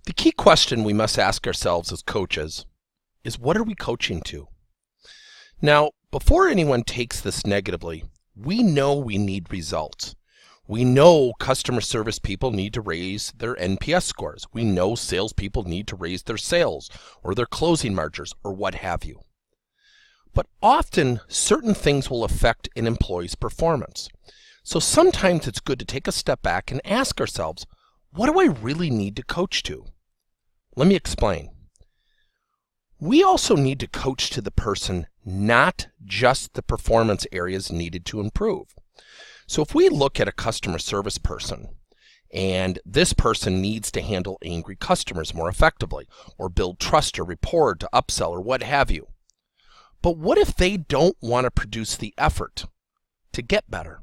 The key question we must ask ourselves as coaches is, what are we coaching to? Now, before anyone takes this negatively, we know we need results. We know customer service people need to raise their NPS scores. We know salespeople need to raise their sales or their closing margins or what have you. But often, certain things will affect an employee's performance. So sometimes it's good to take a step back and ask ourselves, what do I really need to coach to? Let me explain. We also need to coach to the person, not just the performance areas needed to improve. So if we look at a customer service person, and this person needs to handle angry customers more effectively, or build trust or rapport to upsell or what have you. But what if they don't want to produce the effort to get better?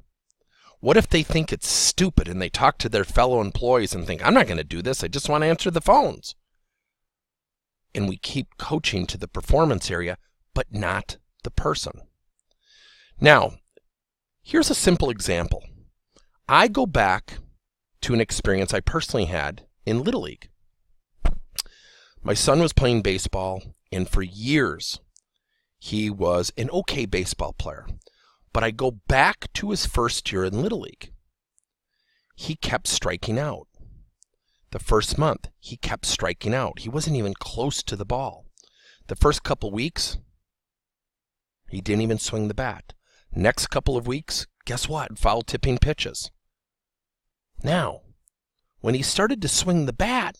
What if they think it's stupid and they talk to their fellow employees and think, I'm not going to do this, I just want to answer the phones. And we keep coaching to the performance area, but not the person. Now, here's a simple example. I go back to an experience I personally had in Little League. My son was playing baseball, and for years, he was an okay baseball player. But I go back to his first year in Little League. He kept striking out. The first month, he kept striking out. He wasn't even close to the ball. The first couple weeks, he didn't even swing the bat. Next couple of weeks, guess what? Foul tipping pitches. Now, when he started to swing the bat,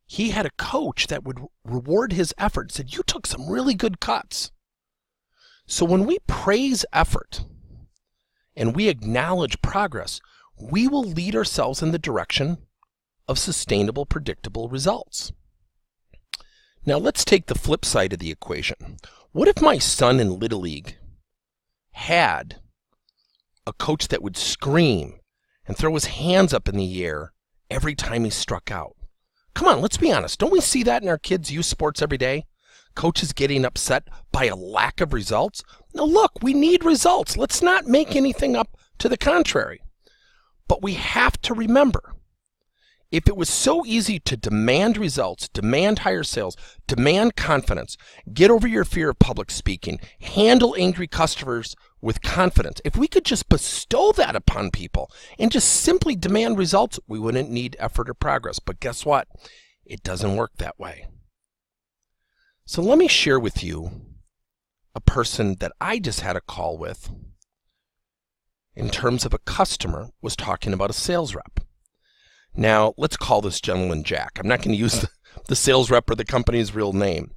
he had a coach that would reward his effort and said, you took some really good cuts. So when we praise effort and we acknowledge progress, we will lead ourselves in the direction of sustainable, predictable results. Now let's take the flip side of the equation. What if my son in Little League had a coach that would scream and throw his hands up in the air every time he struck out? Come on, let's be honest. Don't we see that in our kids' youth sports every day? Coaches getting upset by a lack of results? No, look, we need results. Let's not make anything up to the contrary. But we have to remember, if it was so easy to demand results, demand higher sales, demand confidence, get over your fear of public speaking, handle angry customers with confidence, if we could just bestow that upon people and just simply demand results, we wouldn't need effort or progress. But guess what? It doesn't work that way. So let me share with you a person that I just had a call with in terms of a customer was talking about a sales rep. Now, let's call this gentleman Jack. I'm not going to use the sales rep or the company's real name.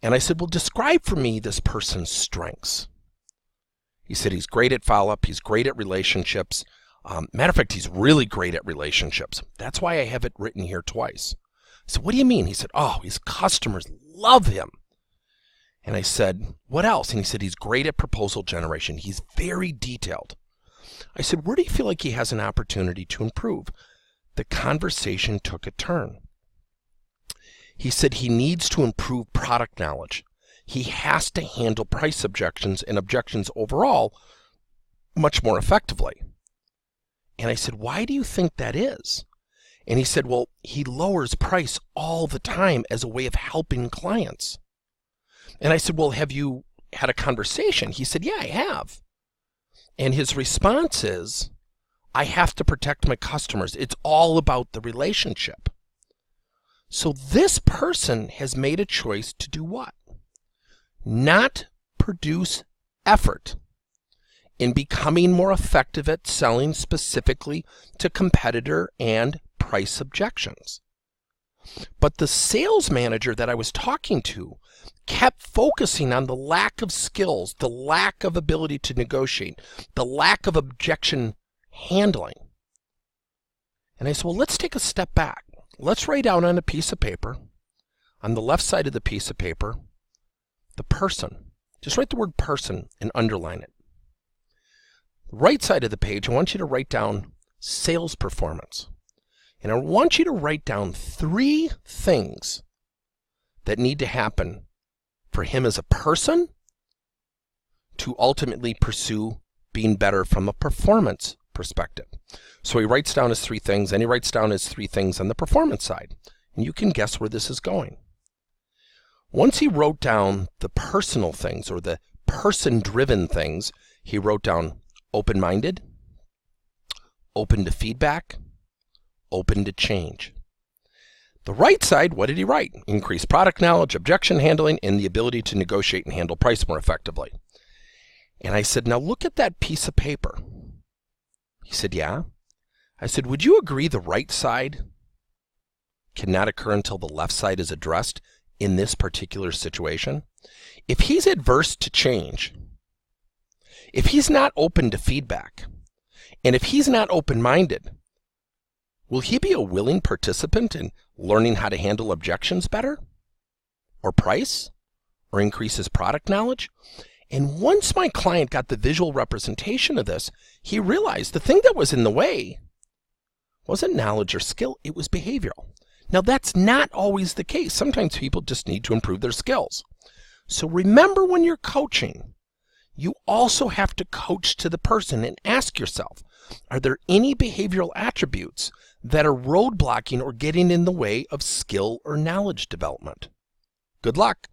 And I said, well, describe for me this person's strengths. He said he's great at follow-up. He's great at relationships. Matter of fact, he's really great at relationships. That's why I have it written here twice. I said, what do you mean? He said, oh, his customers love him. And I said, what else? And he said, he's great at proposal generation. He's very detailed. I said, where do you feel like he has an opportunity to improve? The conversation took a turn. He said he needs to improve product knowledge. He has to handle price objections and objections overall much more effectively. And I said, why do you think that is? And he said, well, he lowers price all the time as a way of helping clients. And I said, well, have you had a conversation? He said, yeah, I have. And his response is, I have to protect my customers. It's all about the relationship. So this person has made a choice to do what? Not produce effort in becoming more effective at selling specifically to competitor and price objections. But the sales manager that I was talking to kept focusing on the lack of skills, the lack of ability to negotiate, the lack of objection handling. And I said, well, let's take a step back. Let's write down on a piece of paper, on the left side of the piece of paper, the person. Just write the word person and underline it. The right side of the page, I want you to write down sales performance. And I want you to write down 3 things that need to happen for him as a person to ultimately pursue being better from a performance perspective. So he writes down his 3 things, and he writes down his 3 things on the performance side. And you can guess where this is going. Once he wrote down the personal things or the person-driven things, he wrote down open-minded, open to feedback, open to change. The right side, what did he write? Increased product knowledge, objection handling, and the ability to negotiate and handle price more effectively. And I said, now look at that piece of paper. He said, yeah. I said, would you agree the right side cannot occur until the left side is addressed in this particular situation? If he's adverse to change, if he's not open to feedback, and if he's not open-minded, will he be a willing participant in learning how to handle objections better? Or price? Or increase his product knowledge? And once my client got the visual representation of this, he realized the thing that was in the way wasn't knowledge or skill, it was behavioral. Now that's not always the case. Sometimes people just need to improve their skills. So remember, when you're coaching, you also have to coach to the person and ask yourself, are there any behavioral attributes that are roadblocking or getting in the way of skill or knowledge development? Good luck.